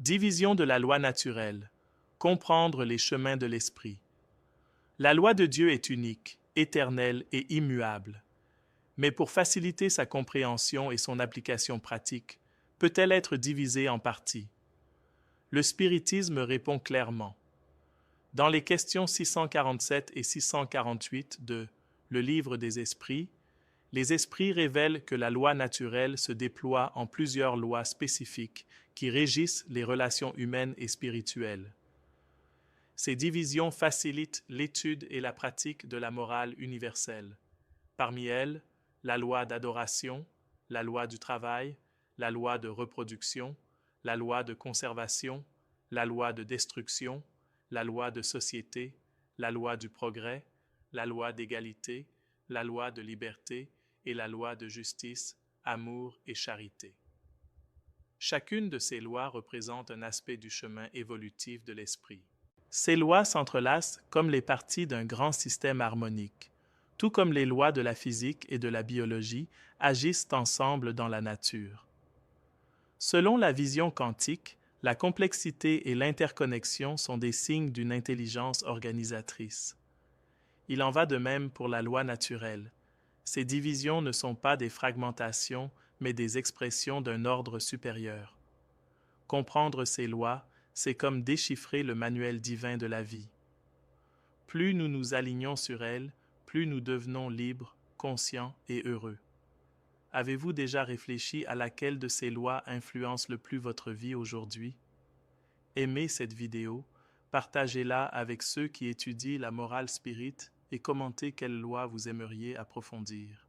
Division de la loi naturelle. Comprendre les chemins de l'esprit. La loi de Dieu est unique, éternelle et immuable. Mais pour faciliter sa compréhension et son application pratique, peut-elle être divisée en parties? Le spiritisme répond clairement. Dans les questions 647 et 648 de Le Livre des Esprits, les esprits révèlent que la loi naturelle se déploie en plusieurs lois spécifiques qui régissent les relations humaines et spirituelles. Ces divisions facilitent l'étude et la pratique de la morale universelle. Parmi elles, la loi d'adoration, la loi du travail, la loi de reproduction, la loi de conservation, la loi de destruction, la loi de société, la loi du progrès, la loi d'égalité, la loi de liberté et la loi de justice, amour et charité. Chacune de ces lois représente un aspect du chemin évolutif de l'esprit. Ces lois s'entrelacent comme les parties d'un grand système harmonique. Tout comme les lois de la physique et de la biologie agissent ensemble dans la nature. Selon la vision quantique, la complexité et l'interconnexion sont des signes d'une intelligence organisatrice. Il en va de même pour la loi naturelle. Ces divisions ne sont pas des fragmentations, mais des expressions d'un ordre supérieur. Comprendre ces lois, c'est comme déchiffrer le manuel divin de la vie. Plus nous nous alignons sur elles, plus nous devenons libres, conscients et heureux. Avez-vous déjà réfléchi à laquelle de ces lois influence le plus votre vie aujourd'hui? Aimez cette vidéo, partagez-la avec ceux qui étudient la morale spirite et commentez quelles lois vous aimeriez approfondir.